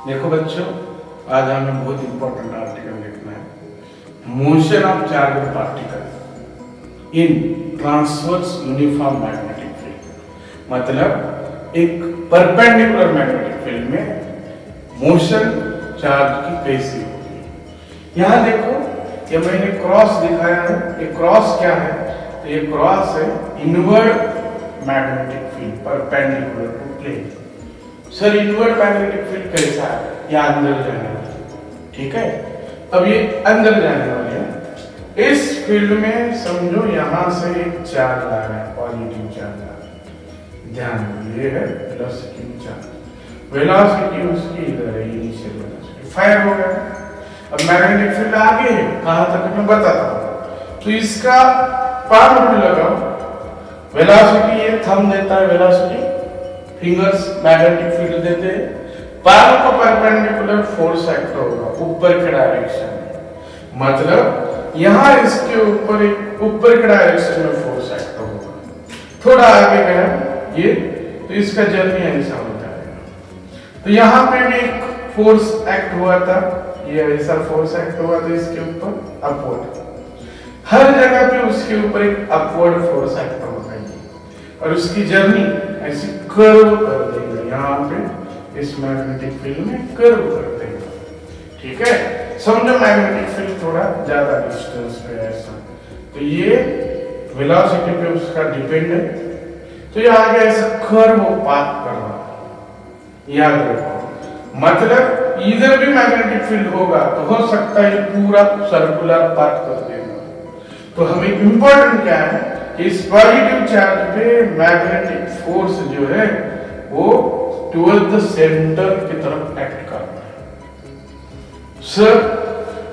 देखो बच्चों, आज हमें बहुत इंपॉर्टेंट आर्टिकल लिखना है। Motion of charge particle in transverse uniform magnetic field. मतलब एक परपेंडिकुलर मैग्नेटिक फील्ड में मोशन चार्ज की कैसी होगी। यहाँ देखो, ये मैंने क्रॉस दिखाया है। ये क्रॉस क्या है? तो ये क्रॉस है inward magnetic field perpendicular to plane. Sir inward magnetic field कैसा है? या अंदर जाने वाली, ठीक है। अब ये अंदर जाने वाली है। इस फील्ड में समझो यहां से एक चार्ज आ रहा है, पॉजिटिव चार्ज आ रहा है। ध्यान दो, ये है वेलोसिटी चार्ज। वेलोसिटी उसकी इधर है, इनिशियल वेलोसिटी फायर हो गया। अब मैग्नेटिक फील्ड आगे है, कहां तक मैं बताता हूं। तो इसका पाम रूल लगाओ। वेलोसिटी ये थंब देता है, वेलोसिटी फिंगर्स मैग्नेटिक फील्ड देते हैं। पाम को परपेंडिकुलर फोर्स एक्ट होगा ऊपर के डायरेक्शन में। मतलब यहां इसके ऊपर एक ऊपर के डायरेक्शन में फोर्स एक्ट होगा। थोड़ा आगे गया ये, तो इसका जर्नी ऐसा हो जाएगा। तो यहां पे भी एक फोर्स एक्ट हुआ था, ये ऐसा फोर्स एक्ट हुआ था इसके ऊपर अपवर्ड। हर जगह पे उसके ऊपर एक अपवर्ड फोर्स एक्ट होगा और उसकी जर्नी ऐसी कर्व कर देगा। यहाँ पे इस मैग्नेटिक फील्ड में कर्व कर देगा, ठीक है। समझो मैग्नेटिक फील्ड थोड़ा ज्यादा डिस्टेंस पे है ऐसा, तो ये वेलोसिटी पे उसका डिपेंड है। तो ये आगे ऐसा कर्व पाथ कर रहा है, याद रखो। मतलब इधर भी मैग्नेटिक फील्ड होगा तो हो सकता है पूरा सर्कुलर पाथ कर देगा। तो हमें इंपॉर्टेंट क्या है कि इस पॉजिटिव चार्ज पे मैग्नेटिक फोर्स जो है वो टुवर्ड द सेंटर की तरफ एक्ट करता है। सर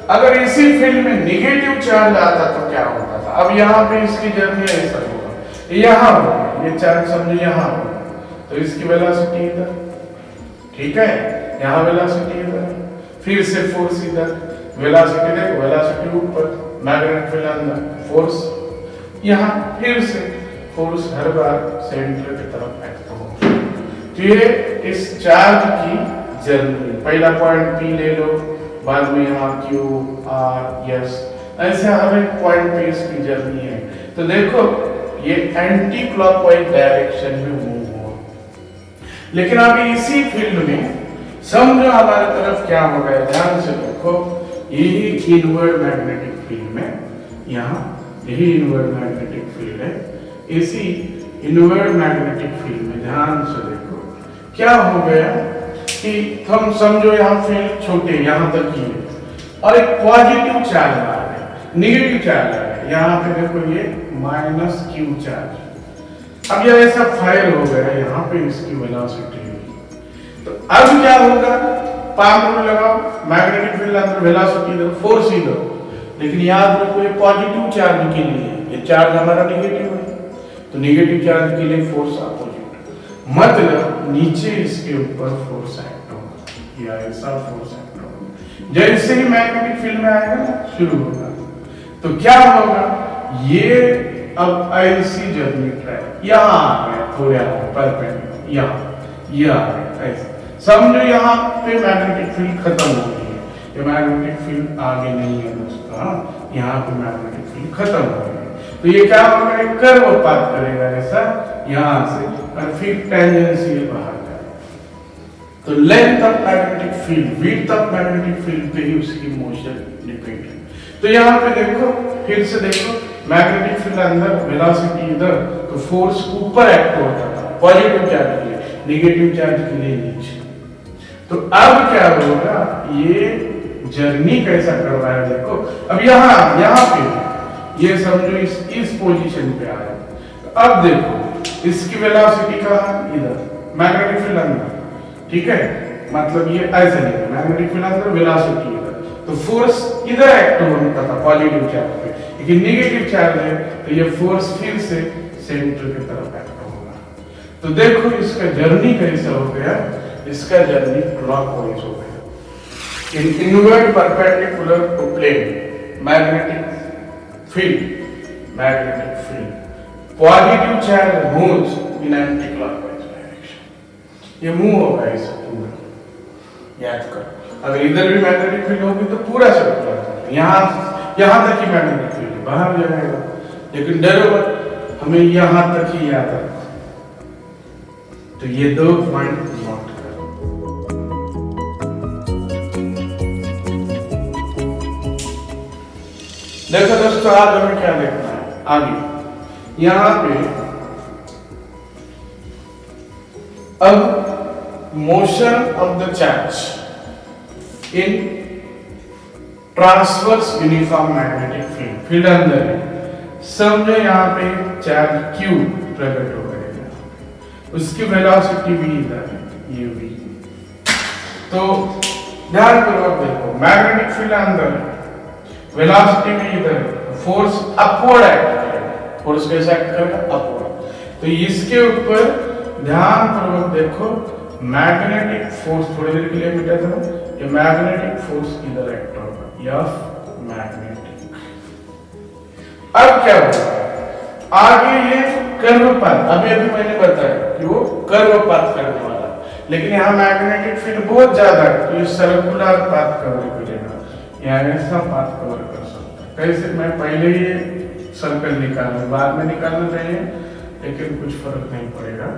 अगर इसी फील्ड में नेगेटिव चार्ज आता तो क्या होता था? अब यहाँ पे इसकी जर्नी ऐसा होगा, यहाँ होगा, ये चार्ज समझो यहाँ होगा, तो इसकी वेलोसिटी इधर, ठीक है। यहाँ वेलोसिटी इधर, फिर से फोर्स इधर, वेलोसिटी देखो, वेलोसिटी ऊपर, मैग्नेटिक फील्ड अंदर, फोर्स यहाँ, फिर से फोर्स हर बार सेंटर की तरफ एक्ट होगा। तो ये इस चार्ज की जर्नी, पहला पॉइंट पी ले लो, बाद में यहाँ क्यू आर एस, ऐसे हर एक पॉइंट पे इसकी जर्नी है। तो देखो ये एंटी क्लॉकवाइज डायरेक्शन में मूव हुआ, लेकिन अभी इसी फील्ड में समझो हमारे तरफ क्या हो गया। ध्यान से देखो, यही इनवर्ड मैग्नेटिक फील्ड में, यहाँ यही इनवर्ड मैग्नेटिक फील्ड है। इसी इनवर्ड मैग्नेटिक फील्ड में ध्यान से देखो क्या हो गया कि हम समझो यहाँ फील्ड छोटे यहाँ तक ही है और एक पॉजिटिव चार्ज आ रहा है, नेगेटिव चार्ज आ रहा है। यहाँ पे देखो ये माइनस क्यू चार्ज। अब यह ऐसा फायर हो गया, यहाँ पे इसकी वेलोसिटी हुई। तो अब क्या होगा? पाम रूल लगाओ, मैग्नेटिक फील्ड अंदर, वेलोसिटी इधर, फोर्स इधर। लेकिन याद रखो ये पॉजिटिव चार्ज के लिए, ये चार्ज हमारा नेगेटिव है, तो नेगेटिव चार्ज के लिए फोर्स अपोजिट। मतलब नीचे इसके ऊपर फोर्स एक्ट होगा, या ऐसा फोर्स एक्ट होगा। जैसे ही मैग्नेटिक फील्ड में आएगा ना, शुरू होगा, तो क्या होगा? ये अब ऐसी जर्नी ट्रैक यहाँ आ गया, थोड़े परपेंडिकुलर यहाँ, ये आ गया ऐसा। समझो यहाँ पे मैग्नेटिक फील्ड खत्म हो गई है, ये मैग्नेटिक फील्ड आगे नहीं है दोस्तों। हाँ, यहाँ पे मैग्नेटिक फील्ड खत्म हो गई, तो ये क्या होगा? एक कर्व पाथ करेगा ऐसा यहाँ से, और फिर टेंजेंशियल बाहर जाएगा। तो length of magnetic field, width of magnetic field पे ही उसकी मोशन डिपेंड है। तो यहाँ पे देखो, फिर से देखो, मैग्नेटिक फील्ड अंदर, वेलोसिटी इधर, तो फोर्स ऊपर एक्ट होता था पॉजिटिव चार्ज के लिए, नेगेटिव चार्ज के लिए नीचे। तो अब क्या होगा? ये जर्नी कैसा कर रहा है देखो। अब यहाँ पे ये समझो इस पोजीशन पे आ रहा है। तो अब देखो इसकी वेलोसिटी कहाँ? इधर, मैग्नेटिक फील्ड अंदर, ठीक है। मतलब ये ऐसा नहीं है, मैग्नेटिक फील्ड अंदर, वेलोसिटी इधर, तो फोर्स इधर एक्ट होता था पॉजिटिव चार्ज पे, लेकिन नेगेटिव चार्ज है तो ये फोर्स फिर से सेंटर की तरफ एक्ट होगा। तो देखो इसका जर्नी कैसा हो गया? इसका जर्नी क्लॉकवाइज हो गया। In inward perpendicular to plane, magnetic field, positive charge moves in anti-clockwise direction. ये मूव होगा इस पूरा, याद करो, अगर इधर भी मैग्नेटिक फील्ड होगी तो पूरा सर्कुलर, यहाँ तक ही मैग्नेटिक फील्ड बाहर जाएगा, लेकिन डरो मत, हमें यहाँ तक ही याद रखो। तो ये 2 पॉइंट नोट करो। देखो दोस्तों, आज हमें क्या देखना है आगे, यहाँ पे अब motion of the charge in transverse uniform magnetic field, field अंदर है, समझो यहाँ पे चार्ज Q प्रकट हो गया, उसकी वेलोसिटी भी इधर है, ये भी। तो ध्यानपूर्वक देखो, मैग्नेटिक फील्ड अंदर है, वेलोसिटी भी इधर है, फोर्स अपवर्ड एक्ट करेगा, फोर्स कैसे एक्ट करेगा, अपवर्ड। तो इसके ऊपर ध्यानपूर्वक देखो, मैग्नेटिक फोर्स, थोड़ी देर के लिए मिटा दो, ये मैग्नेटिक फोर्स इधर एक्ट होगा, F मैग्नेटिक। अब क्या होगा आगे, ये कर्व पाथ, अभी मैंने बताया कि वो कर्व पाथ करने वाला, लेकिन यहाँ मैग्नेटिक फील्ड बहुत ज्यादा है, तो ये सर्कुलर पाथ कवर करेगा, यहाँ ऐसा पाथ कवर कर सकता है। कैसे, मैं पहले ही सर्कल निकालना, बाद में निकालना चाहिए, लेकिन कुछ फर्क नहीं पड़ेगा,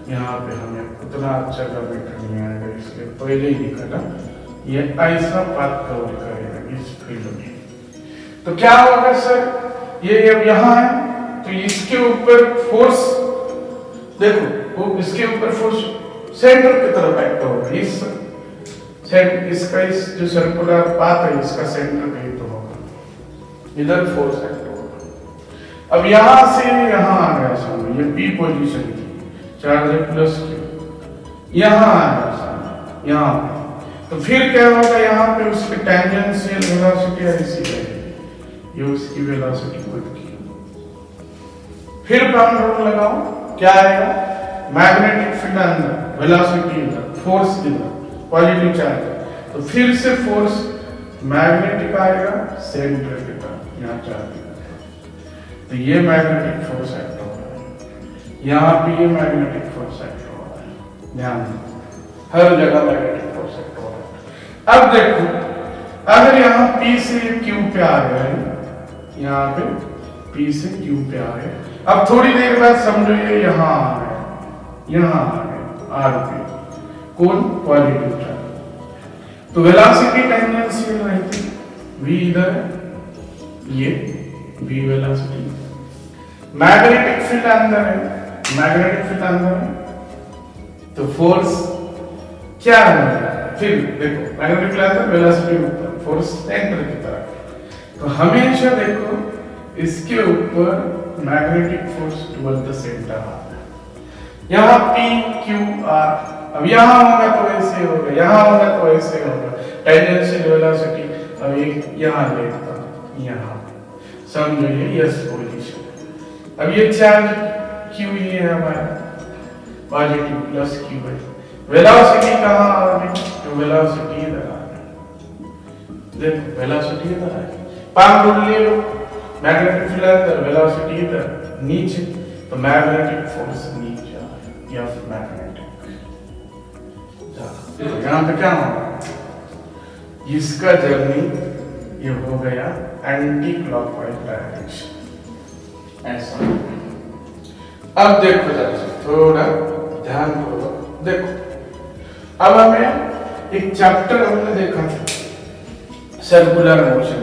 यहाँ पे हमें उतना अच्छा ग्राविटी नहीं आएगा, इसलिए पहले ही निकाला, ये ऐसा पाथ कवर करेगा इस फील्ड में। तो क्या होगा सर, ये अब यहाँ है, तो इसके ऊपर फोर्स देखो, वो इसके ऊपर फोर्स सेंटर की तरफ एक्ट होगा, इसका इस जो सर्कुलर पाथ है, इसका सेंटर कहीं तो होगा, इधर फोर्स एक्ट होगा। अब यहां से यहां आ गया समझो, ये P पोजीशन की चार्ज है प्लस Q, यहां आ गया यहां पे, तो फिर क्या होगा, यहाँ पे उसकी टेंजेंशियल वेलोसिटी ऐसी रहेगी, ये उसकी वेलोसिटी खुद की। फिर पाम रूल लगाओ, क्या आएगा, मैग्नेटिक फील्ड अंदर, वेलोसिटी इधर, फोर्स इधर, पॉजिटिव चार्ज, तो फिर से फोर्स मैग्नेटिक आएगा सेंटर की तरफ, यहाँ चार्ज, तो ये मैग्नेटिक फोर्स एक्ट हो रहा है, यहाँ पे ये मैग्नेटिक फोर्स एक्ट हो रहा है, ध्यान दो, हर जगह मैग्नेटिक फोर्स एक्ट हो रहा है। अब देखो, अगर यहाँ P से Q पे आ गए, यहाँ पे P से Q पे आ गए, अब थोड़ी देर बाद समझो ये यहाँ आ गए, यहाँ आ गए R पे, कौन, पॉजिटिव चार्ज, तो वेलोसिटी टेंजेंशियल रहती, V इधर है, ये V वेलोसिटी, मैग्नेटिक फील्ड अंदर है, मैग्नेटिक फील्ड अंदर है, तो फोर्स क्या होगा, फिर देखो मैग्नेटिक फील्ड अंदर, वेलोसिटी ऊपर, फोर्स सेंटर की तरफ, तो हमेशा देखो इसके ऊपर magnetic force toward the centre आता है, यहाँ P Q R, अब यहाँ होगा तो ऐसे होगा, यहाँ होगा तो ऐसे होगा, टेंजेंशियल वेलोसिटी, अब एक यहाँ लेता हूँ, यहाँ समझो ये S पोजीशन, अब ये चार्ज Q ये है हमारा पॉजिटिव प्लस Q है, वेलोसिटी कहाँ आ गई, तो वेलोसिटी इधर आ गई, देखो वेलोसिटी इधर आ गई, पाम रूल ले लो, मैग्नेटिक फील्ड अंदर, वेलोसिटी इधर नीचे, तो मैग्नेटिक फोर्स नीचे आ गई, F मैग्नेटिक। तो यहाँ पे क्या होगा, इसका जर्नी ये हो गया एंटी क्लॉकवाइज डायरेक्शन, ऐसा। अब देखो जरा थोड़ा ध्यानपूर्वक देखो, अब हमें एक चैप्टर हमने देखा सर्कुलर मोशन,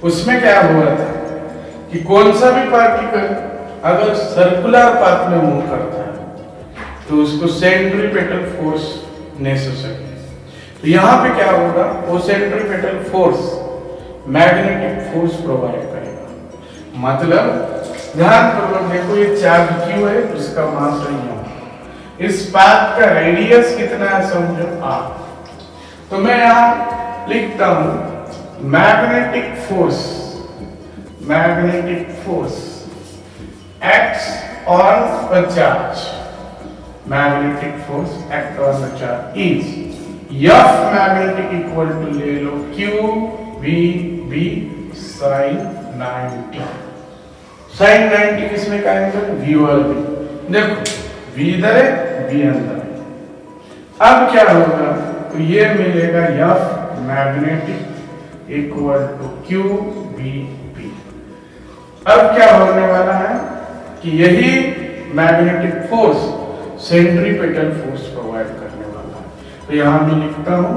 उसमें क्या हुआ था कि कौन सा भी पार्टिकल अगर सर्कुलर पाथ में मूव करता है तो उसको सेंट्रीपेटल फोर्स नेसेसरी है, तो यहाँ पे क्या होगा, वो centripetal force magnetic force provide करेगा, मतलब ध्यानपूर्वक देखो, ये चार्ज Q है, इसका मास है, इस पाथ का रेडियस कितना है समझो R, तो मैं यहाँ लिखता हूं magnetic force acts on a charge, magnetic force act on the charge is F magnetic equal to ले लो Q V B sin 90, sin 90 किसमें का एंगल, V और B, देखो V इधर है, B अंदर है। अब क्या होगा, तो ये मिलेगा F magnetic equal to QBP। अब क्या होने वाला है कि यही magnetic force centripetal force provide करने वाला है। तो यहां मैं लिखता हूं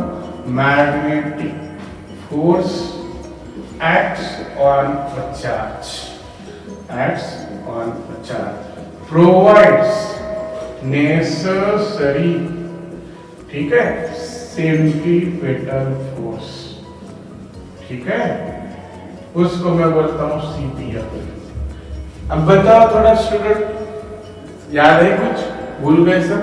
magnetic force acts on a charge, acts on a charge, provides necessary, ठीक है, सेंट्रीपेटल फोर्स, ठीक है, उसको मैं बोलता हूं CPF। अब बताओ थोड़ा स्टूडेंट, याद है कुछ, भूल गए सब?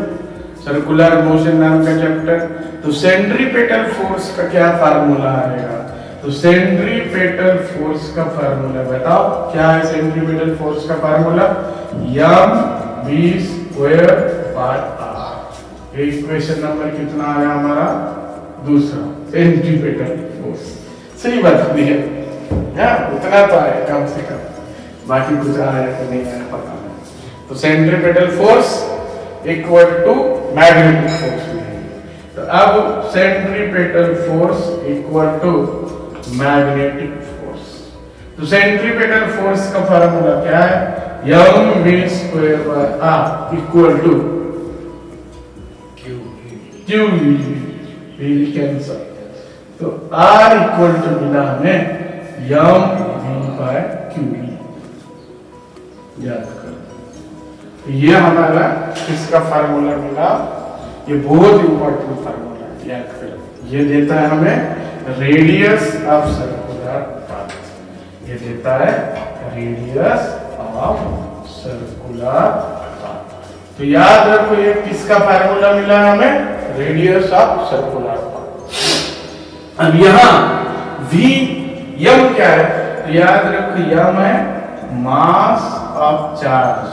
सर्कुलर मोशन नाम का चैप्टर। तो सेंट्रीपेटल फोर्स का क्या फार्मूला आएगा? तो सेंट्रीपेटल फोर्स का फार्मूला बताओ क्या है? सेंट्रीपेटल फोर्स का फार्मूला mv²/r। ये इक्वेशन नंबर कितना आया हमारा? दूसरा, सेंट्रीपेटल फोर्स। सही बात है, उतना तो आया कम से कम, बाकी कुछ आया तो नहीं आया पता नहीं। तो centripetal force equal to magnetic force. तो अब centripetal force equal to magnetic force. तो सेंट्रीपेटल फोर्स का फार्मूला क्या है? mv²/r equal to QV cancel. तो R इक्वल टू मिला हमें mv/QV। याद करो, ये हमारा किसका फार्मूला मिला? ये बहुत इंपॉर्टेंट फार्मूला है, याद करो। ये देता है हमें रेडियस ऑफ सर्कुलर पाथ, ये देता है रेडियस ऑफ सर्कुलर पाथ। तो याद रखो ये किसका फार्मूला मिला है हमें? Radius of circular path. अब यहां v m क्या है? तो याद रखो m है मास ऑफ चार्ज,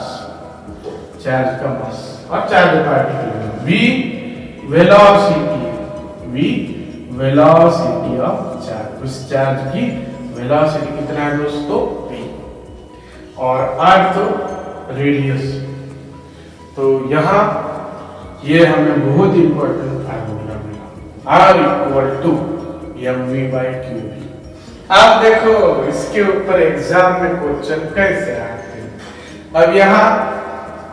चार्ज का मास और charge particle. v velocity, v velocity of charge, उस चार्ज की वेलोसिटी कितना है दोस्तों? v। और r तो रेडियस। तो यहां ये हमें बहुत इंपॉर्टेंट फार्मूला मिला, r इक्वल टू mv/qv। आप देखो इसके ऊपर एग्जाम में क्वेश्चन कैसे आते हैं। अब यहां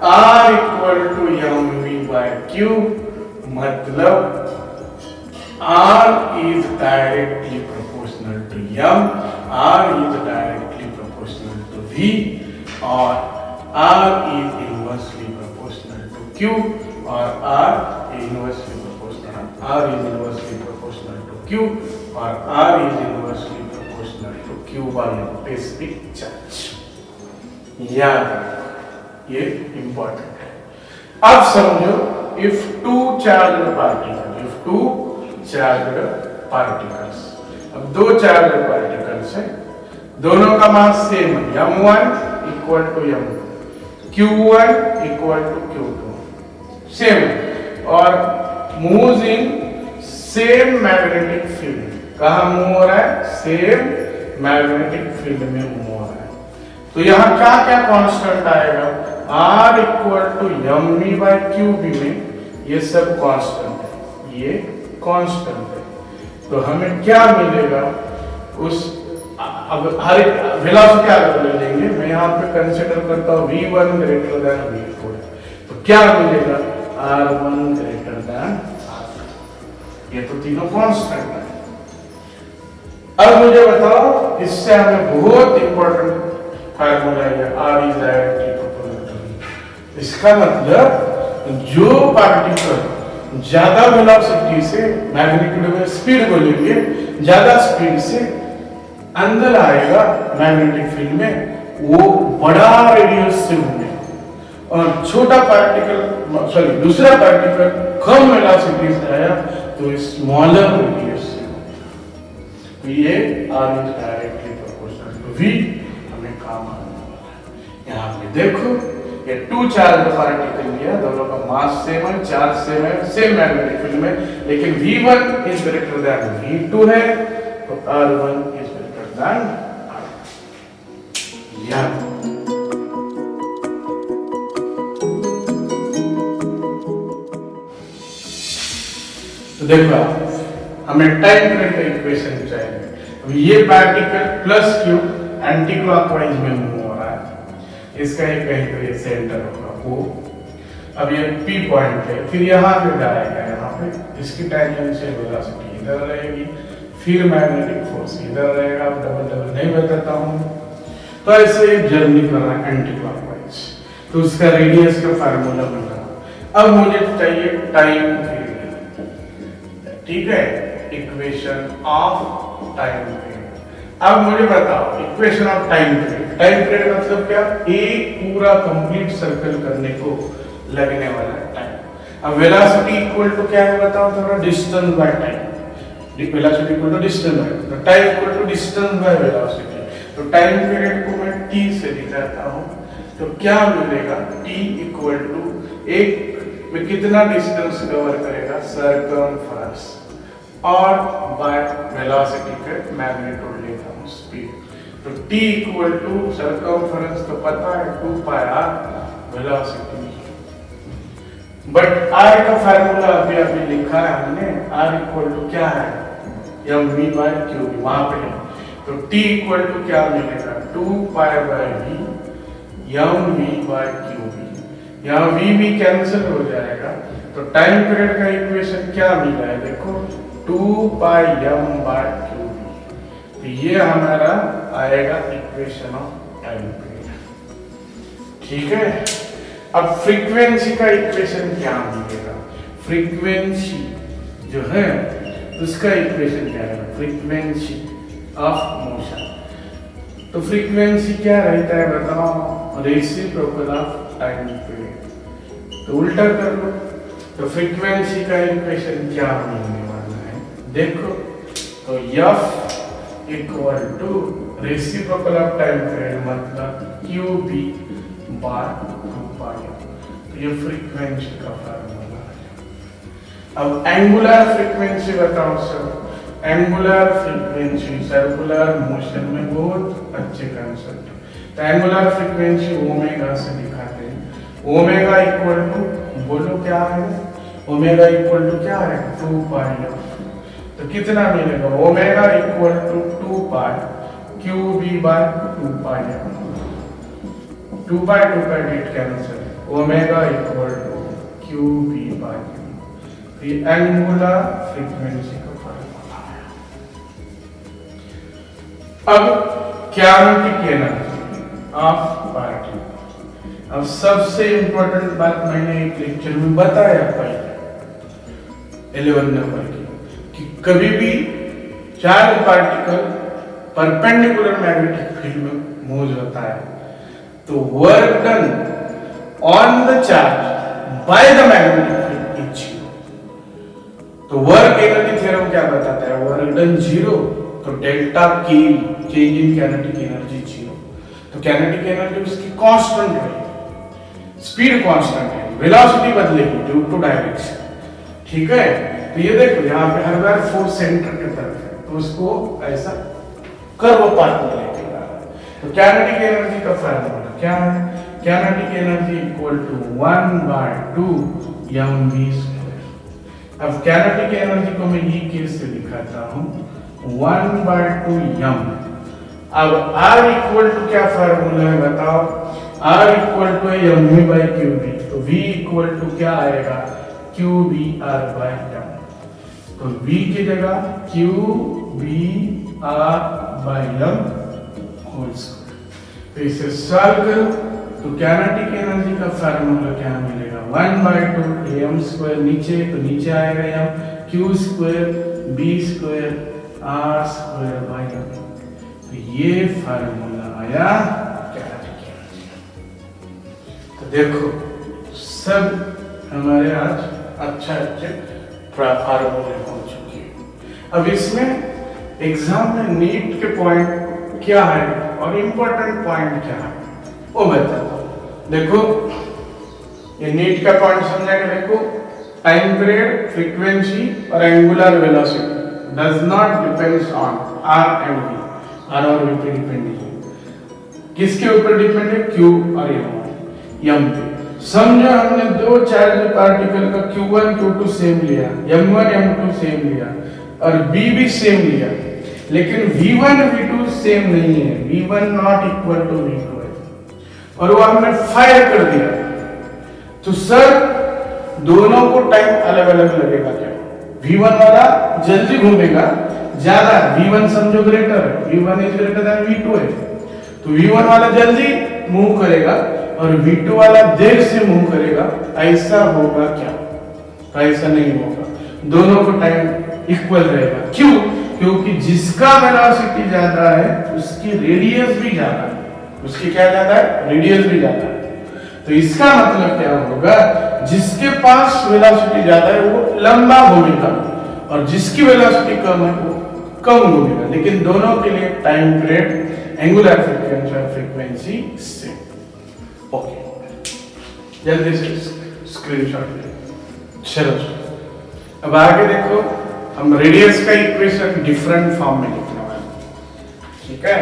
r इक्वल टू mv/q मतलब R is directly proportional to m, R is directly proportional to v, और R is inversely proportional to q, और R is inversely proportional to q, और R is inversely proportional to q by specific charge। याद रखो, ये important है। अब समझो, if two charged particles, अब दो चार्ज पार्टिकल्स है, दोनों का मास सेम है, m1 equal to m2, q1 equal to q2, same, और moves in same magnetic field. कहाँ मूव हो रहा है? सेम मैग्नेटिक फील्ड में मूव हो रहा है। तो यहाँ क्या क्या कांस्टेंट आएगा? r इक्वल टू mv/qb में ये सब कांस्टेंट है, ये कांस्टेंट है। तो हमें क्या मिलेगा? उस अब हर एक वेलोसिटी अलग ले लेंगे, मैं यहाँ पे कंसीडर करता हूँ v1 ग्रेटर देन v4। तो क्या मिलेगा? r1 greater than r2। ये तो तीनों कांस्टेंट है। अब मुझे बताओ, इससे हमें बहुत इंपॉर्टेंट फार्मूला है, r is directly proportional to v। इसका मतलब जो पार्टिकल ज्यादा वेलोसिटी से मैग्नेटिक में स्पीड बोलेंगे, ज्यादा स्पीड से अंदर आएगा मैग्नेटिक फील्ड में, वो बड़ा रेडियस से होंगे, और छोटा पार्टिकल दूसरा पार्टिकल कम वेलोसिटी से आया तो स्मॉलर रेडियस से होंगे। तो ये r is directly proportional to v हमें काम आने वाला है। यहाँ पे देखो, ये टू चार्ज पार्टिकल लिया, दोनों का मास सेम है, चार्ज सेम है, सेम मैग्नेटिक फील्ड में, लेकिन v1 is greater than v2 है, तो r1 is greater than r2। तो देखो आप, हमें टाइम पीरियड का इक्वेशन चाहिए। अब ये particle plus Q anti clockwise में मूव हो रहा है, इसका ही कहीं तो ये सेंटर होगा वो। अब ये P पॉइंट है, फिर यहाँ पे जाएगा, यहाँ पे इसकी टेंजेंशियल वेलोसिटी इधर रहेगी, फिर मैग्नेटिक फोर्स इधर रहेगा। अब डबल डबल नहीं बताता हूँ। तो ऐसे एक जर्नी कर रहा है एंटी क्लॉकवाइज, तो उसका रेडियस का फार्मूला बन रहा। अब मुझे चाहिए टाइम पीरियड, ठीक है, इक्वेशन ऑफ टाइम पीरियड। अब मुझे बताओ equation of time period. Time period मतलब क्या? एक पूरा कंप्लीट सर्कल करने को लगने वाला टाइम। अब वेलोसिटी इक्वल टू क्या है बताओ थोड़ा? Distance by time. Velocity equal to distance by, तो time equal to distance by velocity. तो टाइम पीरियड को मैं t से दिखाता हूं, तो क्या मिलेगा? t इक्वल टू एक में कितना डिस्टेंस कवर करेगा? सर्कमफरेंस, और बाय वेलोसिटी के मैग्नीट्यूड लेता हूं स्पीड। तो t इक्वल टू सर्कमफरेंस तो पता है 2 pi r velocity, but r का फार्मूला अभी अभी लिखा है हमने। r इक्वल टू क्या है? mv बाय qv, वहां पे है। तो t इक्वल टू क्या मिलेगा? 2 pi by v mv by qv। यहाँ v भी कैंसिल हो जाएगा, तो टाइम पीरियड का इक्वेशन क्या मिला है देखो? 2 पाई m बाय qv। तो ये हमारा आएगा इक्वेशन ऑफ टाइम पीरियड, ठीक है। अब फ्रीक्वेंसी का इक्वेशन क्या मिलेगा? फ्रीक्वेंसी जो है उसका इक्वेशन क्या है? Frequency of motion. तो फ्रीक्वेंसी क्या रहता है बताओ? Reciprocal of time period. तो उल्टा कर लो, तो फ्रीक्वेंसी का इक्वेशन क्या मिलने वाला है देखो? तो F equal to reciprocal of time period मतलब QB बाय 2 पाई। तो ये फ्रीक्वेंसी का फार्मूला है। अब एंगुलर फ्रीक्वेंसी बताओ sir. Angular frequency circular motion में बहुत अच्छे कंसेप्ट है। तो एंगुलर फ्रीक्वेंसी ओमेगा से दिखाते हैं। ओमेगा इक्वल टू, बोलो क्या है? ओमेगा इक्वल टू क्या है? 2 पाई। तो कितना मिलेगा? Omega equal to 2 pi QB by 2 pi. 2 pi get cancel, omega equal to QB by Q। ये एंगुलर फ्रीक्वेंसी का फार्मूला है। अब किनेटिक एनर्जी ऑफ पार्टिकल। अब सबसे इंपॉर्टेंट बात मैंने एक लेक्चर में बताया पहले 11 नंबर की, कि कभी भी charge particle perpendicular magnetic field में मूव होता है तो work done on the charge by the magnetic field is zero. तो वर्क एनर्जी थ्योरम क्या बताता है? वर्क डन जीरो, तो delta K change in kinetic energy zero. तो काइनेटिक एनर्जी उसकी कांस्टेंट रहेगी, स्पीड कांस्टेंट है, वेलोसिटी बदलेगी ड्यू टू डायरेक्शन, ठीक है। तो ये देखो यहाँ पे हर बार फोर्स सेंटर की तरफ है, तो उसको ऐसा कर्व पाथ में लेके जा रहा है। तो काइनेटिक एनर्जी का फार्मूला क्या है? Kinetic energy equal to 1/2 mv²। अब काइनेटिक एनर्जी को मैं ये केस से दिखाता हूँ 1/2 m। अब R इक्वल टू क्या फार्मूला है बताओ? R इक्वल टू है mv/qb। तो V इक्वल टू क्या आएगा? qbr/m। तो V की जगह qbr/m होल स्क्वायर। तो इसे सॉल्व करो तो काइनेटिक एनर्जी का फार्मूला क्या मिलेगा? 1/2 am², नीचे तो नीचे आएगा m, q² b² r²/m। तो ये फार्मूला आया काइनेटिक एनर्जी। तो देखो सब हमारे आज अच्छे फार्मूले हो चुके हैं। अब इसमें एग्जाम में नीट के पॉइंट क्या है और इंपॉर्टेंट पॉइंट क्या है वो बताता हूं। देखो ये नीट का पॉइंट समझा के देखो, टाइम पीरियड, फ्रीक्वेंसी और angular velocity does not depends on r and v. R और वी पे डिपेंड है। किसके ऊपर डिपेंड है? क्यू और एम पे। समझो हमने दो चार्ज पार्टिकल का Q1 Q2 सेम लिया, M1 M2 सेम लिया और B भी सेम लिया, लेकिन V1 V2 सेम नहीं है, V1 not equal to V2 है, और वो हमने फायर कर दिया, तो सर दोनों को टाइम अलग अलग लगेगा क्या? V1 वाला जल्दी घूमेगा ज्यादा, V1 समझो ग्रेटर है, V1 is greater than V2 है, तो V1 वाला जल्दी मूव करेगा और V2 वाला देर से मूव करेगा। ऐसा होगा क्या? ऐसा नहीं होगा, दोनों को टाइम इक्वल रहेगा। क्यों? क्योंकि जिसका वेलोसिटी ज्यादा है उसकी रेडियस भी ज्यादा है। उसकी क्या ज्यादा है? रेडियस भी ज्यादा है। तो इसका मतलब क्या होगा? जिसके पास वेलोसिटी ज्यादा है वो लंबा घूमेगा और जिसकी वेलोसिटी कम है वो कम घूमेगा, लेकिन दोनों के लिए time period angular frequency same. Okay, जल्दी से स्क्रीनशॉट ले। चलो अब आगे देखो, हम रेडियस का इक्वेशन डिफरेंट फॉर्म में लिखने वाले, ठीक है?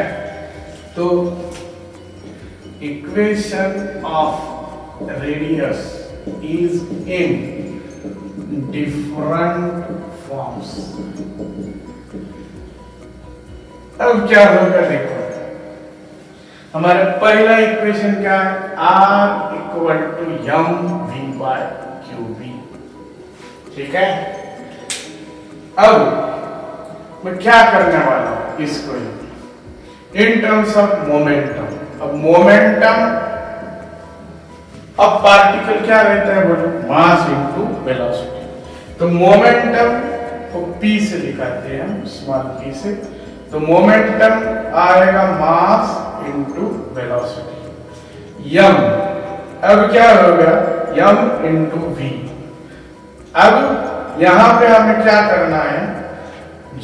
तो equation of radius is in different forms। अब क्या होगा देखो, हमारा पहला इक्वेशन क्या है? R equal to mv by qb, ठीक है? अब मैं क्या करने वाला हूं इसको इन टर्म्स ऑफ मोमेंटम। अब मोमेंटम, अब पार्टिकल क्या रहता है बोलो? Mass into velocity. तो मोमेंटम को p से दिखाते हैं हम, स्मॉल p से। तो मोमेंटम आएगा मास इनटू वेलोसिटी m। अब क्या होगा? m into v। अब यहां पे हमें क्या करना है?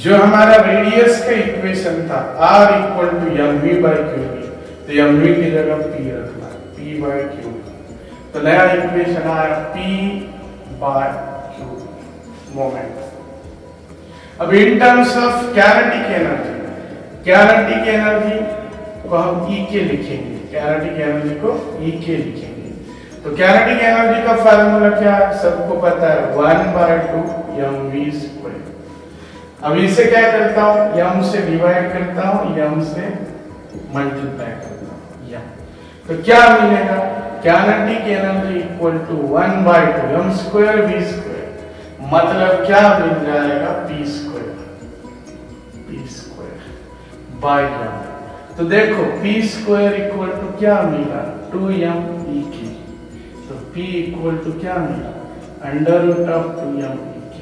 जो हमारा रेडियस का इक्वेशन था r equal to mv by qb, तो mv की जगह p रखना, p बाय q। तो नया इक्वेशन आया p बाय q मोमेंट। अब in terms of kinetic energy, kinetic energy को हम E के लिखेंगे, कैनेटिक एनर्जी को E के लिखेंगे। तो कैनेटिक एनर्जी का फार्मूला क्या है? सबको पता है, 1/2 mv स्क्वायर। अब इसे क्या करता हूं? m से डिवाइड करता हूं, m से मल्टीप्लाई करता हूं, या तो क्या मिलेगा? Kinetic energy equal to 1/2 m square v square, मतलब क्या मिल जाएगा? p square by m। तो देखो p स्क्वायर इक्वल टू क्या मिला? 2m e k। तो p इक्वल टू क्या मिला? Under root of 2m e k।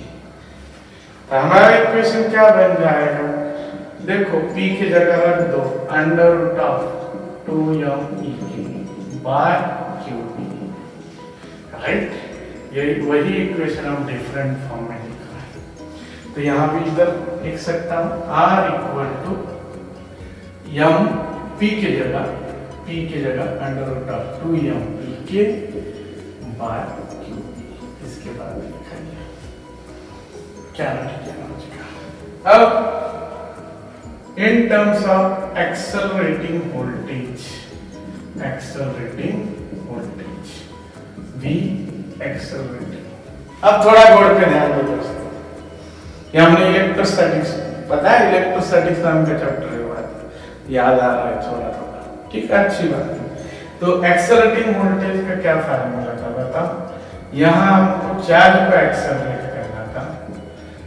तो हमारा इक्वेशन क्या बन जाएगा? देखो p की जगह रख दो under root of 2m e k by qb, right? यही वही इक्वेशन हम डिफरेंट फॉर्म में लिख रहे हैं। तो यहां भी इधर लिख सकता हूं r equal to m, p की जगह under root of 2m e k by qb। इसके बाद लिखा गया कैनेटिक एनर्जी का। अब in terms of accelerating voltage, v accelerating. अब थोड़ा गौर पे ध्यान दो दोस्तों, ये हमने इलेक्ट्रोस्टैटिक्स, पता है इलेक्ट्रोस्टैटिक्स नाम का चैप्टर है, याद आ रहा है थोड़ा थोड़ा, ठीक है? अच्छी बात है। तो एक्सेलरेटिंग वोल्टेज का क्या फार्मूला था बताओ? यहाँ हमको चार्ज को एक्सेलरेट करना था,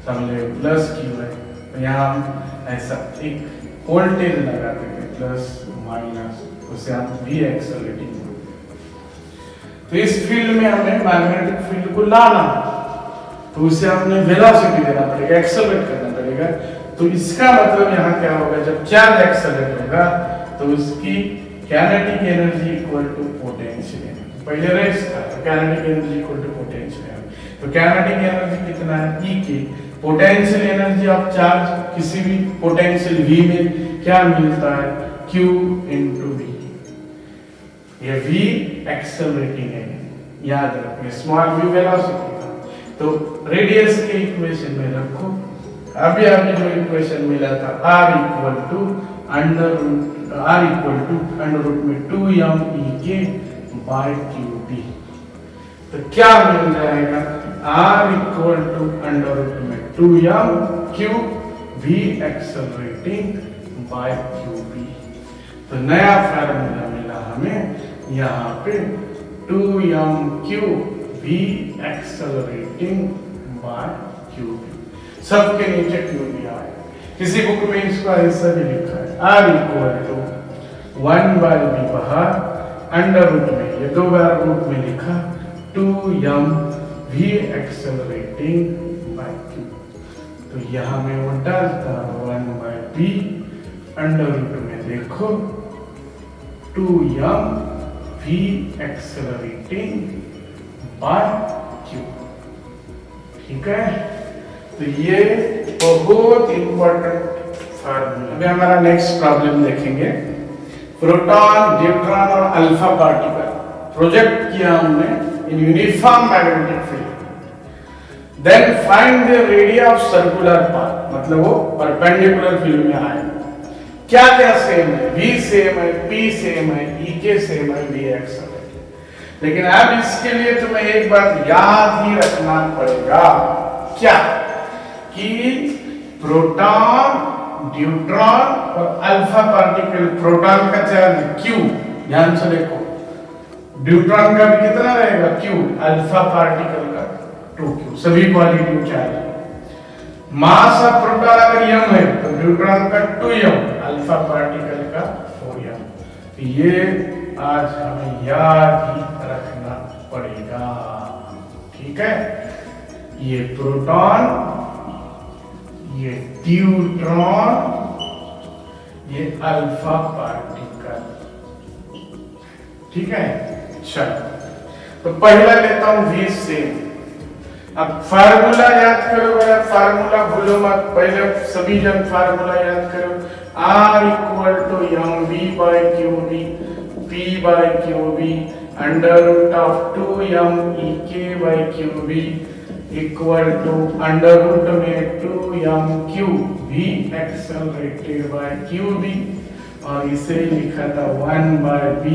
समझे? प्लस q है, तो यहाँ हम ऐसा एक वोल्टेज लगाते थे प्लस माइनस, उसे हम v एक्सेलरेटिंग। तो इस फील्ड में हमें मैग्नेटिक फील्ड को लाना, तो उसे हमने वेलोसिटी देना पड़ेगा, एक्सेलरेट करना पड़ेगा। तो इसका मतलब यहाँ क्या होगा? जब चार्ज एक्सेलरेट होगा तो उसकी kinetic energy equal to potential energy. पहले रेस था, तो kinetic energy equal to potential energy. तो कैनेटिक एनर्जी कितना है? E के। पोटेंशियल एनर्जी ऑफ चार्ज किसी भी पोटेंशियल V में क्या मिलता है? Q into V। ये V एक्सेलरेटिंग है, याद रखिए, स्मॉल v वेलोसिटी था। तो रेडियस के इक्वेशन में रखो, अभी जो इक्वेशन मिला था r equal to under root में 2m e k by qb। तो क्या मिल जाएगा, R equal to under root में 2m³ v accelerating bye qb। तो नया फार्मूला मिला हमें यहाँ पे 2m³ v accelerating bye qb। सबके नीचे qb आए, किसी बुक में इसका ऐसा भी लिखा है, R इक्वल टू 1/b बाहर, अंडर रूट में ये 2 बार रूट में लिखा 2m v accelerating bye q। तो यहाँ में वो डालता 1/b, अंडर रूट में देखो 2m v accelerating bye q। ठीक है, तो ये बहुत इंपॉर्टेंट फार्मूला। अभी हमारा नेक्स्ट प्रॉब्लम देखेंगे। प्रोटॉन, न्यूट्रॉन और अल्फा पार्टिकल प्रोजेक्ट किया हमने in uniform magnetic field, then find the radius of circular path, मतलब वो परपेंडिकुलर फील्ड में आए। क्या क्या सेम है, v सेम है, p सेम है, ek सेम है, vx है। लेकिन अब इसके लिए तुम्हें एक बात याद ही रखना पड़ेगा, क्या कि प्रोटॉन, न्यूट्रॉन और अल्फा पार्टिकल, प्रोटॉन का चार्ज q, ध्यान से देखो, न्यूट्रॉन का भी कितना रहेगा q, अल्फा पार्टिकल का 2q, सभी positive charge. Mass of proton अगर m है तो न्यूट्रॉन का 2m, अल्फा पार्टिकल का 4m। ये आज हमें याद ही रखना पड़ेगा, ठीक है। ये प्रोटॉन, ये न्यूट्रॉन, ये अल्फा पार्टिकल, ठीक है। चलो तो पहला लेता हूं v सेम। अब फार्मूला याद करो मेरा, फार्मूला भूलो मत, पहले सभी जन फार्मूला याद करो। R equal to mv by qb, p by qb, under root of 2m ek by qb equal to under root में 2m³ v accelerated bye qb, और इसे लिखा था 1/b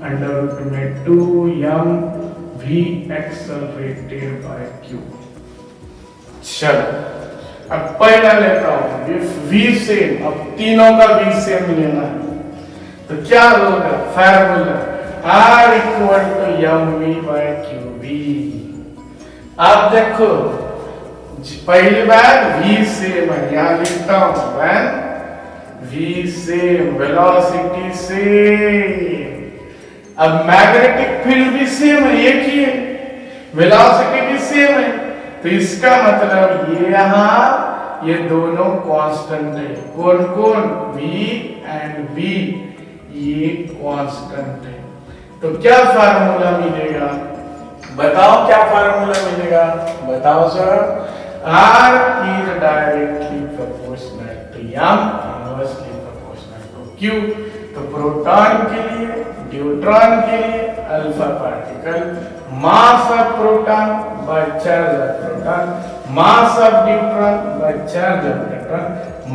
अंडर रूट में 2m v accelerated bye q। चलो अब पहला लेता हूं v सेम, अब तीनों का v सेम लेना है तो क्या होगा, formula R equal to mv by qb। अब देखो पहली बार v सेम है, यहां लिखता हूं when v same, velocity same. अब मैग्नेटिक फील्ड भी सेम है, एक ही है, वेलोसिटी भी सेम है, तो इसका मतलब ये यहां ये दोनों कांस्टेंट है। कौन कौन, v एंड v, ये कांस्टेंट है। तो क्या फार्मूला मिलेगा, बताओ क्या फार्मूला मिलेगा, बताओ sir. R is directly proportional to m, inversely proportional to q। तो प्रोटॉन के लिए, न्यूट्रॉन के लिए, alpha particle, mass of proton by charge of proton, mass of neutron by charge of neutron,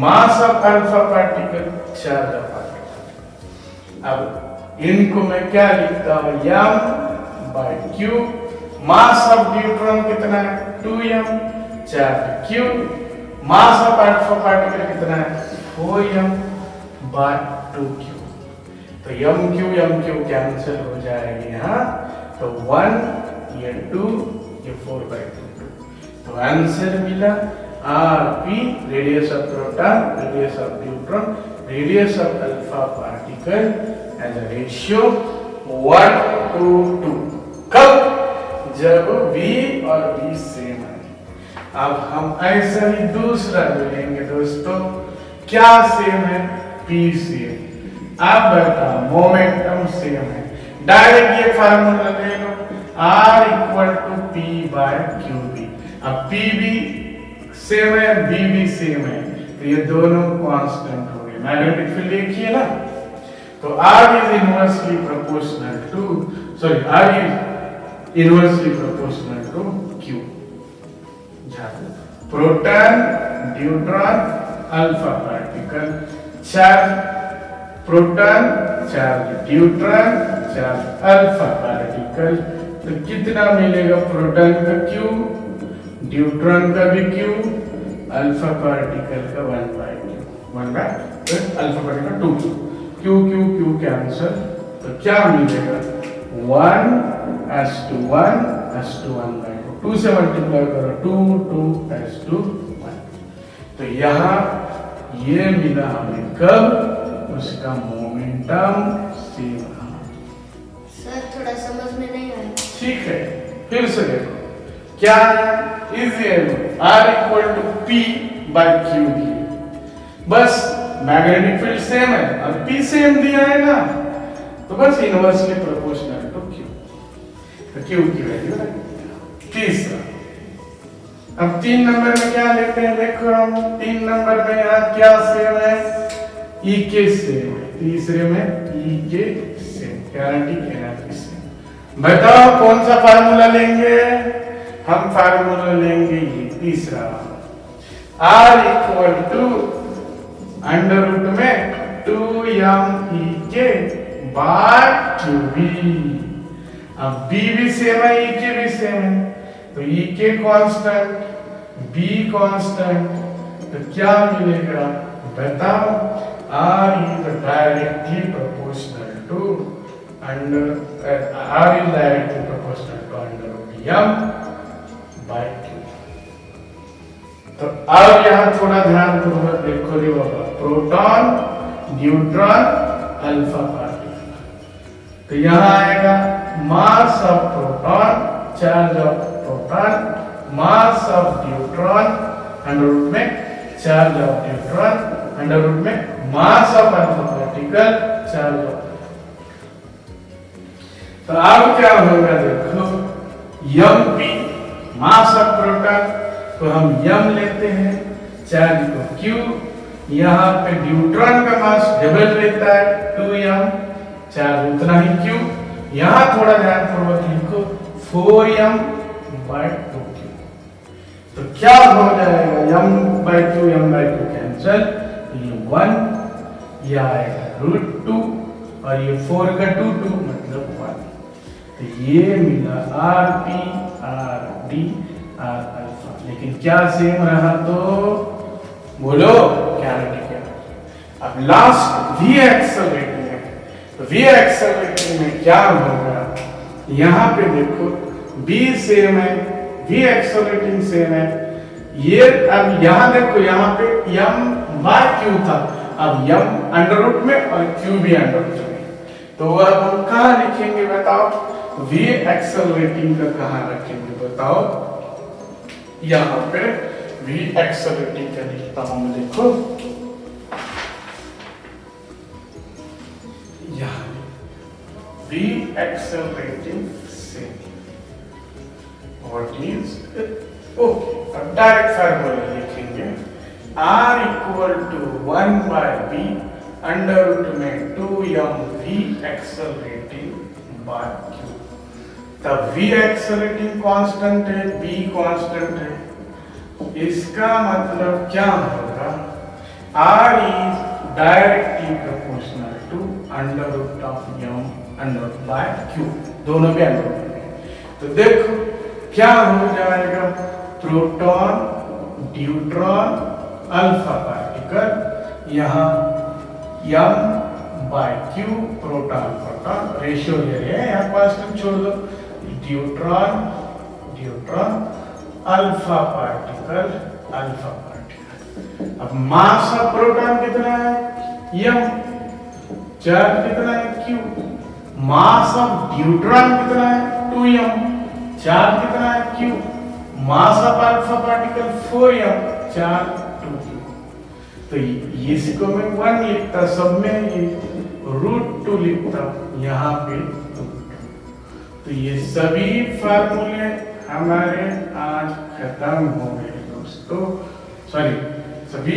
mass of alpha particle, charge of particle. अब इनको मैं क्या लिखता हूं, m by q। Mass of neutron कितना है, 2m, charge q। Mass of alpha particle कितना है, 4m बाय 2q। तो m q कैंसिल हो जाएगी यहाँ, तो 1, ये 2, ये 4/2। तो आंसर मिला Rp, radius of proton, radius of neutron, radius of alpha particle as a ratio 1:2। कब, जब v और v सेम है। अब हम ऐसा ही दूसरा लेंगे दोस्तों, क्या सेम है, p सेम। अब बताओ मोमेंटम सेम है, डायरेक्ट ये फार्मूला ले लो, R equal to p by qb। अब p भी सेम है, b भी सेम है, तो ये दोनों कांस्टेंट हो गए, मैग्नेटिक फील्ड एक ही है ना। तो R is inversely proportional to, sorry, R is inversely proportional to q। Proton, neutron, alpha particle, charge proton, charge neutron, charge alpha particle, तो कितना मिलेगा? प्रोटॉन का Q, न्यूट्रॉन का भी Q, अल्फा पार्टिकल का 1/2, alpha particle 2 Q Q Q cancel, तो क्या मिलेगा? 1:1:1/2, 2 से मल्टीप्लाई करो 2:2:1। तो यहाँ ये मिला हमें कब? उसका मोमेंटम सेम रहा। सर थोड़ा समझ में नहीं आया। ठीक है, फिर से देखो क्या है? इजी है, R = P/Q दिए, बस मैग्नेटिक फील्ड सेम है और P सेम दिया है ना, तो बस इनवर्सली प्रोपोर्शनल टू Q, तो Q की वैल्यू है। तीसरा, अब 3 नंबर में क्या लेते हैं? देखो हम 3 नंबर में यहाँ क्या सेम है? E के सेम है, तीसरे में E के सेम, कैनेटिक एनर्जी सेम। बताओ कौन सा फार्मूला लेंगे? हम फार्मूला लेंगे ये तीसरा, R = अंडर रूट में 2m/QB। अब B भी सेम है, E के भी सेम है, तो E के कांस्टेंट, B कांस्टेंट, तो क्या मिलेगा? बताओ। R is directly proportional to under m/Q। तो अब यहाँ थोड़ा ध्यान पूर्वक देखो रे बाबा, प्रोटॉन, न्यूट्रॉन, अल्फा पार्टिकल, तो यहाँ आएगा mass of proton, charge of proton, mass of neutron, under root में charge of neutron, under root में mass of alpha particle, charge of. तो अब क्या होगा? देखो mp मास ऑफ प्रोटॉन तो हम m लेते हैं, चार्ज को q, यहाँ पे न्यूट्रॉन का मास डबल रहता है 2m, चार्ज उतना ही q, यहाँ थोड़ा ध्यान पूर्वक लिखो 4m/2q। तो क्या हो जाएगा? m/2 कैंसिल, ये 1, ये आएगा √2 और ये 4 का 2 मतलब 1। तो ये मिला Rp Rd R अल्फा, लेकिन क्या सेम रहा? तो बोलो कैनेटिक एनर्जी। अब लास्ट V एक्सेलरेटिंग है, तो V एक्सेलरेटिंग में क्या होगा? यहाँ पे देखो B सेम है, V एक्सेलरेटिंग सेम है, ये अब यहाँ देखो यहाँ पे m/q था, अब m अंडर रूट में और q भी अंडर रूट में, तो अब हम कहाँ लिखेंगे? बताओ। V एक्सेलरेटिंग का कहाँ रखेंगे? बताओ। यहाँ पे V एक्सेलरेटिंग का लिखता हूँ मैं, देखो यहाँ V एक्सेलरेटिंग से व्हाट इज ओके, अब डायरेक्ट फार्मूला लिखेंगे, R = 1/b अंडर रूट में 2mv एक्सेलरेटिंग/q। तब v एक्सेलरेटिंग कांस्टेंट है, b कांस्टेंट है, इसका मतलब क्या होगा? R is directly proportional to under root of m under by q, दोनों भी अंडर रूट में। तो देखो क्या हो जाएगा? प्रोटॉन, न्यूट्रॉन, अल्फा पार्टिकल, यहाँ m/q, प्रोटॉन प्रोटॉन रेशियो ले रहे हैं, यहाँ कांस्टेंट छोड़ दो, neutron neutron, alpha particle alpha particle. अब मास ऑफ प्रोटॉन कितना है? m, चार्ज कितना है? q, मास ऑफ न्यूट्रॉन कितना है? 2m, चार्ज कितना है? q, mass of alpha particle 4m, charge 2q। तो इसको मैं 1 लिखता, सब में ये √2 लिखता, यहाँ पे 2। तो ये सभी फार्मूले हमारे आज खत्म हो गए दोस्तों, सॉरी सभी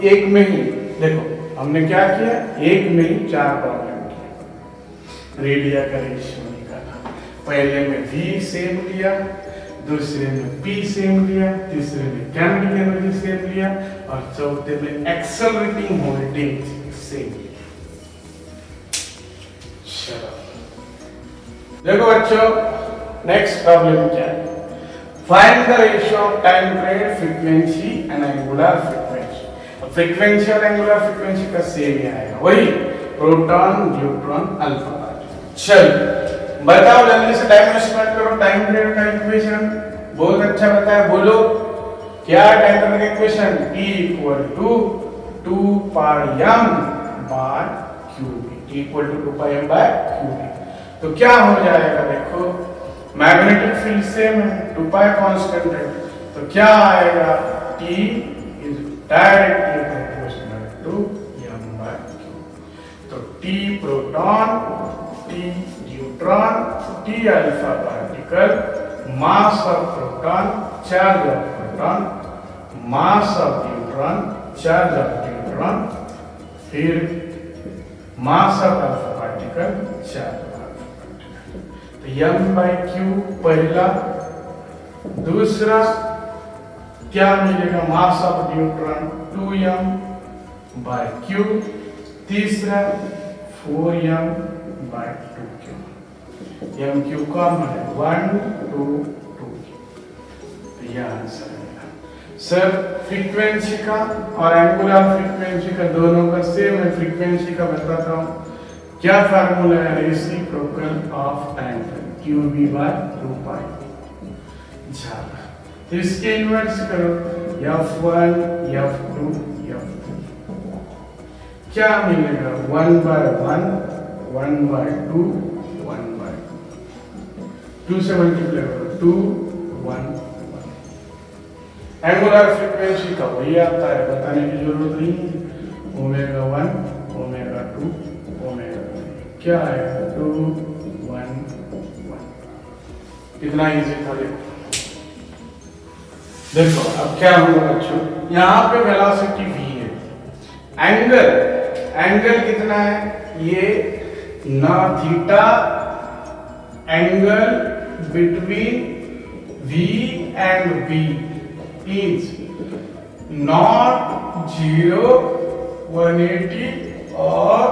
एक में ही देखो हमने क्या किया, एक में ही 4 प्रॉब्लम किया, रेडिया का रेशियो निकाला। पहले में V सेम लिया, दूसरे में P सेम लिया, तीसरे में कैनेटिक एनर्जी सेम लिया और चौथे में एक्सेलरेटिंग वोल्टेज सेम लिया। चलो देखो बच्चों, नेक्स्ट प्रॉब्लम क्या है? Find the ratio of time period, frequency and angular frequency. Frequency और एंगुलर फ्रीक्वेंसी का सेम ही आएगा, वही प्रोटॉन, न्यूट्रॉन, अल्फा पार्टिकल। चल बताओ जल्दी से, टाइम एस्टिमेट करो टाइम पीरियड का इक्वेशन। बहुत अच्छा बताया, बोलो क्या टाइम पीरियड का equation? T equal to 2 pi m by QB. T equal to 2 pi m by QB. तो क्या हो जाएगा? देखो मैग्नेटिक फील्ड सेम है, 2 पाई कांस्टेंट है, तो क्या आएगा? T is directly proportional to m by q। तो T proton, T neutron, T alpha particle, mass of proton, charge of proton, mass of neutron, charge of neutron, फिर mass of alpha particle, charge of alpha particle. तो m by q पहला। दूसरा क्या मिलेगा? Mass of neutron 2m by q। तीसरा 4m bye 2q। m q common है, 1 2 2। तो यह आंसर है सर। फ्रीक्वेंसी का और एंगुलर फ्रीक्वेंसी का दोनों का सेम है। फ्रीक्वेंसी का बताता हूँ क्या फार्मूला है? Reciprocal of time, QB by 2 pi. झाला, तो इसके इन्वर्स करो, f1 f2 f3। क्या मिलेगा? 1 बाय 1, 1 बाय 2, 1 बाय 2 से मल्टीप्लाई करो, 2 1 1। एंगुलर फ्रीक्वेंसी का वही आता है, बताने की जरूरत नहीं है। ओमेगा 1, ओमेगा 2, ओमेगा 3 क्या आएगा? 2 1 1। कितना इजी था देखो। देखो अब क्या होगा बच्चों, यहाँ पे वेलोसिटी v है, एंगल कितना है? ये ना theta angle between v and b is not 0, 180 और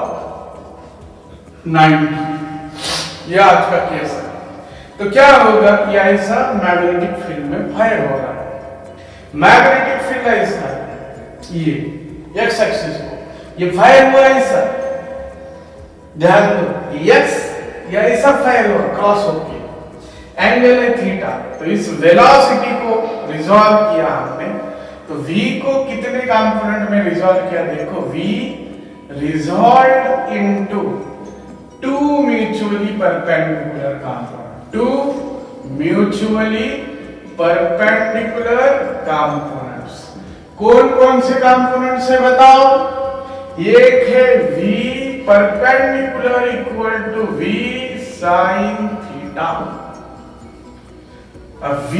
90। यह आज का केस है। तो क्या होगा? ये ऐसा मैग्नेटिक फील्ड में फायर हो रहा है। मैग्नेटिक फील्ड ऐसा है, ये एक्स एक्सिस को ये फायर हुआ ऐसा, ध्यान दो, एक्स या ऐसा फायर हुआ क्रॉस होके, एंगल है थीटा। तो इस वेलोसिटी को रिजॉल्व किया हमने, तो v को कितने कंपोनेंट में रिजॉल्व किया? देखो v resolve into 2 mutually perpendicular component, 2 mutually perpendicular components. कौन कौन से कंपोनेंट्स है बताओ? एक है v perpendicular equal to v sin theta. अब v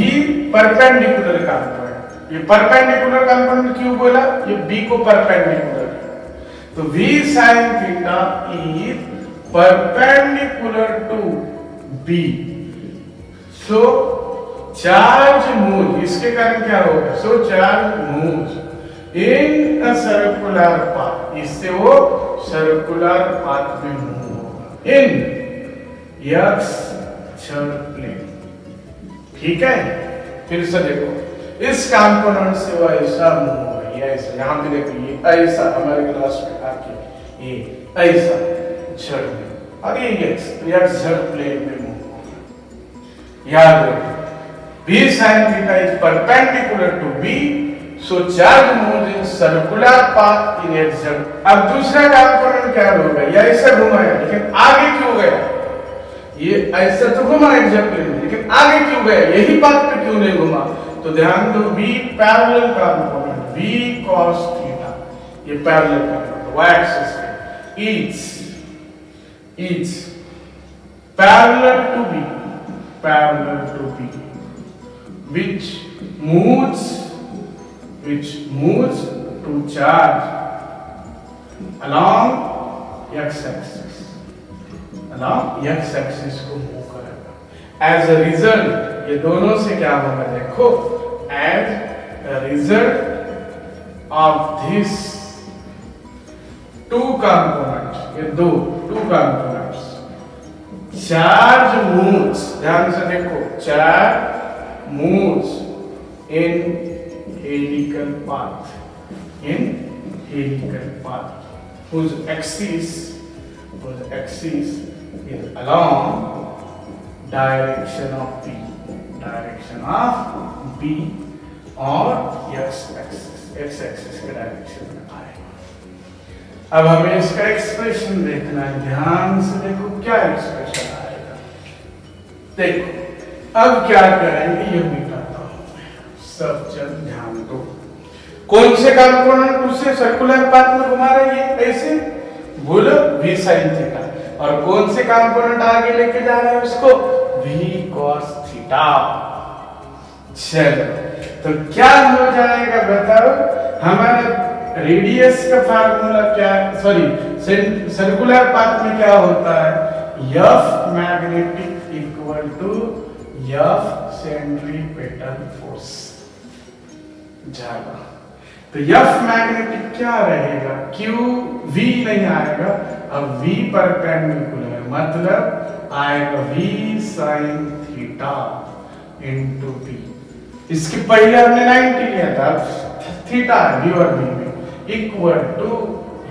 परपेंडिकुलर कंपोनेंट, ये परपेंडिकुलर कंपोनेंट क्यों बोला? ये b को परपेंडिकुलर है, तो v sin theta is perpendicular to b। So charge move, इसके कारण क्या होगा? So charge move in a circular path, इससे वो सर्कुलर पाथ में मूव होगा इन x प्लेन। ठीक है, फिर से देखो, इस कंपोनेंट से वो ऐसा मूव होगा, ये ऐसा, यहाँ पे देखो ये ऐसा हमारे ग्लास में आके ये ऐसा झड़ में, और ये x, तो x झड़ प्लेन में मूव होगा। याद रखो v sin theta is perpendicular to b, so charge moves in circular path in x z। अब दूसरा कंपोनेंट क्या होगा? ये ऐसा घुमाया, लेकिन आगे क्यों गया? ये ऐसा तो घुमा x z प्लेन में, लेकिन आगे क्यों गया? यही बात पे क्यों नहीं घुमा? तो ध्यान दो, v parallel component, v cos theta, ये पैरेलल कंपोनेंट y एक्सिस पे is parallel to b, which moves to charge along x-axis, को मूव करेगा। एज अ रिजल्ट ये दोनों से क्या होगा? देखो, as a result of this two components, ये टू कंपोनेंट्स चार्ज मूव्स, ध्यान से देखो, charge moves in helical path, in helical path whose axis is along direction of B और x axis के डायरेक्शन में आएगा। अब हमें इसका एक्सप्रेशन देखना है, ध्यान से देखो क्या एक्सप्रेशन आएगा। देखो अब क्या करेंगे, ये मिटाता हूं, सब जन ध्यान दो। कौन से कंपोनेंट उसे सर्कुलर पाथ में घुमा रही है, ऐसे बोलो v sin थीटा, और कौन से कंपोनेंट आगे लेके जा रहे हैं उसको v cos थीटा। चलो तो क्या हो जाएगा बताओ, हमारा रेडियस का फार्मूला क्या है, सॉरी सर्कुलर पाथ में क्या होता है, F magnetic equal to F centripetal force. जाएगा तो F मैग्नेटिक क्या रहेगा, Q V नहीं आएगा, अब V परपेंडिकुलर मतलब आएगा V sin theta into T। इसके पहले हमने 90 लिया था, थीटा V और V में equal to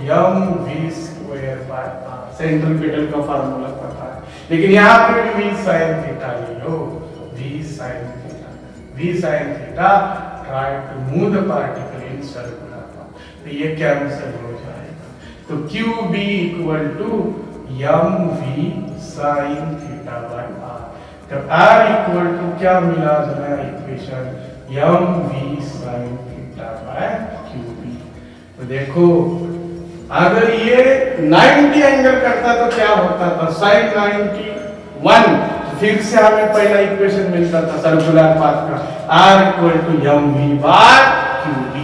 mv square by r, centripetal का फार्मूला पता है, लेकिन यहाँ पे V sin थीटा ले लो, V sin theta try to move the particle in circular path, तो ये कैंसिल हो जाएगा, तो QB equal to mv sin theta by r, तो r इक्वल टू क्या मिला हमें equation, mv sin theta by QB। तो देखो अगर ये 90 एंगल करता तो क्या होता था, sin 91, फिर से हमें पहला इक्वेशन मिलता था सर्कुलर पाथ का, r equal to mv by qb।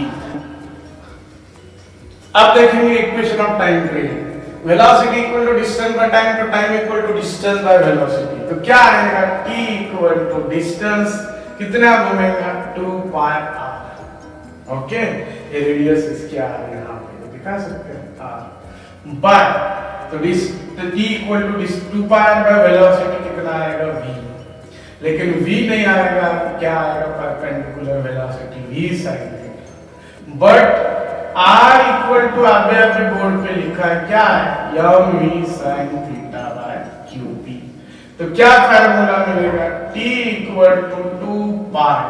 अब देखेंगे equation of time gradient, velocity equal to distance by time, तो time equal to distance by velocity, तो क्या आएगा, t इक्वल टू डिस्टेंस कितना घूमेगा 2 पाई r। ओके, ये रेडियस इसकी आ रही है, यहाँ पे दिखा सकते हैं r बाय, तो t equal to 2 pi by velocity कितना आएगा v, लेकिन v नहीं आएगा, क्या आएगा, perpendicular velocity v sin theta, but r equal to अभी बोर्ड पे लिखा है क्या है, mv sin theta by qb, तो क्या फार्मूला मिलेगा, t equal to 2 pi,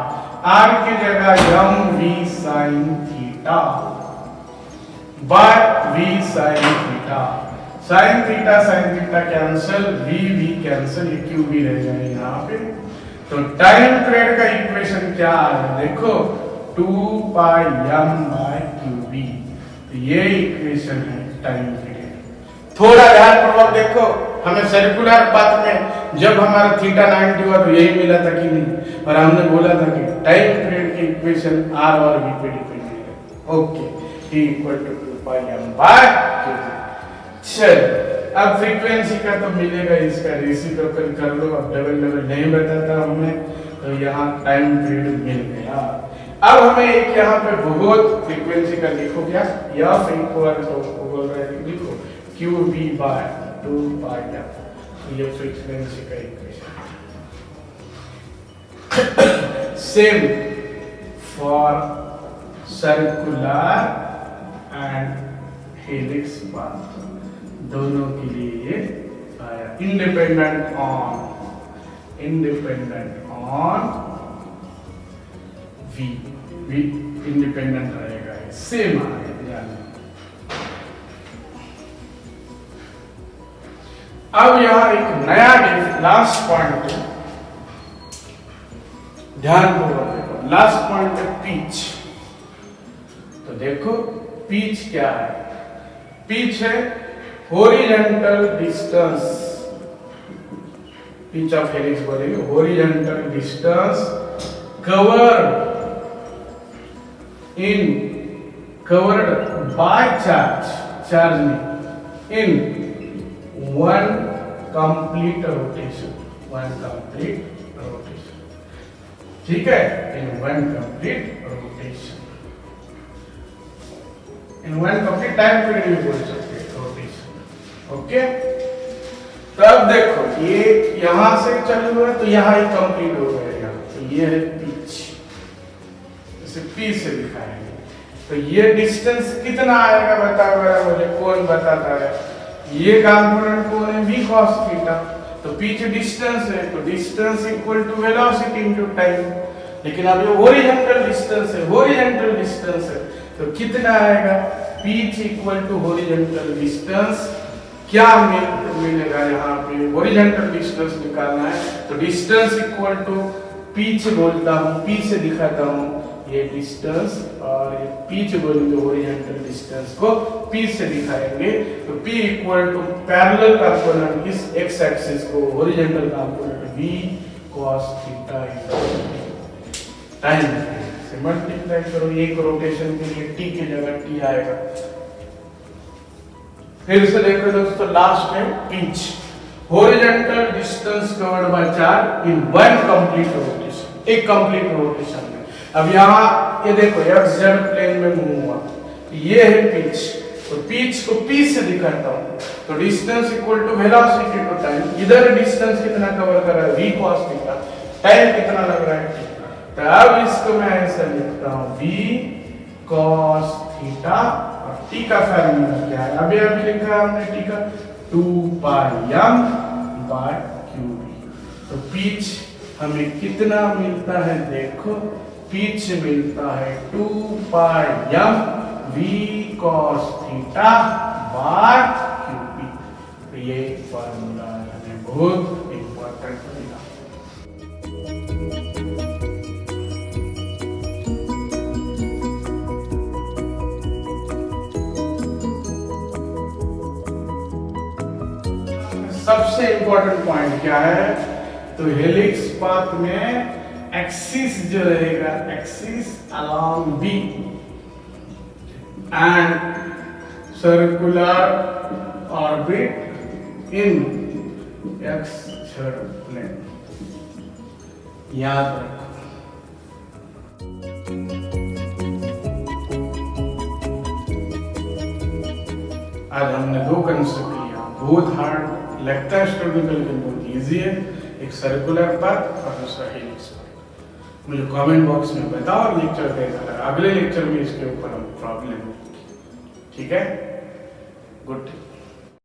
r की जगह mv sin theta by v sin theta, sin theta cancel, v cancel, ये qb रह जाएगा यहाँ पे। तो टाइम पीरियड का इक्वेशन क्या है, देखो 2 पाई m बाय qb, तो ये इक्वेशन है टाइम पीरियड। थोड़ा ध्यान पूर्वक देखो, हमें सर्कुलर पाथ में जब हमारा थीटा 90 हुआ तो यही मिला था कि नहीं, और हमने बोला था कि टाइम पीरियड की इक्वेशन r और v पे डिपेंड है। Okay, t equal to 2 pi m by qb। चल अब फ्रीक्वेंसी का तो मिलेगा, इसका रेसिप्रोकल कर लो, अब डबल नहीं बताता हमें, तो यहाँ टाइम पीरियड मिल गया। अब हमें एक यहाँ पे बहुत फ्रीक्वेंसी का लिखो क्या, f इक्वल टू बोल रहे हैं, लिखो qb बाय 2 पाई f, तो ये फ्रीक्वेंसी का equation. Same for circular and helix path, दोनों के लिए ये आया, इंडिपेंडेंट ऑन v इंडिपेंडेंट रहेगा, सेम आएगा। अब यहां एक नया लास्ट पॉइंट है, ध्यानपूर्वक देखो, लास्ट पॉइंट है पिच। तो देखो पिच क्या है, पिच है horizontal distance, pitch of helix बोलेंगे, horizontal distance covered by charge में in one complete rotation, ठीक है, in one complete rotation, in one complete time period भी बोल सकते हैं रोटेशन। ओके, तो अब देखो ये यहां से चल हुआ है तो यहां ही कंप्लीट हो गएगा, तो ये है पिच, इसे पी से दिखाएंगे। तो ये डिस्टेंस कितना आएगा बताओ अगर मुझे कौन बताता है। ये कंपोनेंट कौन है, v cos थीटा, तो पिच डिस्टेंस है तो distance equal to velocity into time. लेकिन अब ये हॉरिजॉन्टल डिस्टेंस है, हॉरिजॉन्टल डिस्टेंस है तो कितना आएगा, pitch equal to horizontal distance. क्या मिलेगा यहाँ पे, हॉरिजॉन्टल डिस्टेंस निकालना है तो डिस्टेंस इक्वल टू पिच बोलता हूँ, पी से दिखाता हूँ ये डिस्टेंस, और ये पिच बोलेंगे हॉरिजॉन्टल डिस्टेंस को पी से दिखाएंगे। तो p equal to parallel component इस एक्स एक्सिस को horizontal component v cos theta time से मल्टीप्लाई करो, एक रोटेशन के लिए t की जगह t आएगा। फिर से देखो दोस्तों लास्ट है pitch, horizontal distance covered by charge in one complete rotation, एक कंप्लीट रोटेशन में। अब यहाँ ये देखो x z प्लेन में मूव हुआ, ये है पिच, तो पिच को p से दिखाता हूँ तो distance equal to velocity to time. इधर डिस्टेंस कितना कवर कर रहा है, v cos थीटा, टाइम कितना लग रहा है t। तो अब इसको मैं ऐसा लिखता हूँ v cos थीटा, और t का फॉर्मूला क्या है, अभी लिखा है हमने t का 2 पाई m बाय qb। तो पिच हमें कितना मिलता है, देखो पिच मिलता है 2 pi m v cos theta by qb। तो ये फॉर्मूला हमें बहुत इंपॉर्टेंट मिला। सबसे इंपॉर्टेंट पॉइंट क्या है, तो हेलिक्स पाथ में एक्सिस जो रहेगा, axis along b and circular orbit in x z plane, याद रखो। आज हमने दो कंसेप्ट लिया, बहुत हार्ड लगता है स्टूडेंट लेकिन बहुत इजी है, एक सर्कुलर पाथ और दूसरा हेलिक्स पाथ। मुझे कमेंट बॉक्स में बताओ और लेक्चर कैसा लगा, अगले लेक्चर में इसके ऊपर हम प्रॉब्लम, ठीक है, गुड।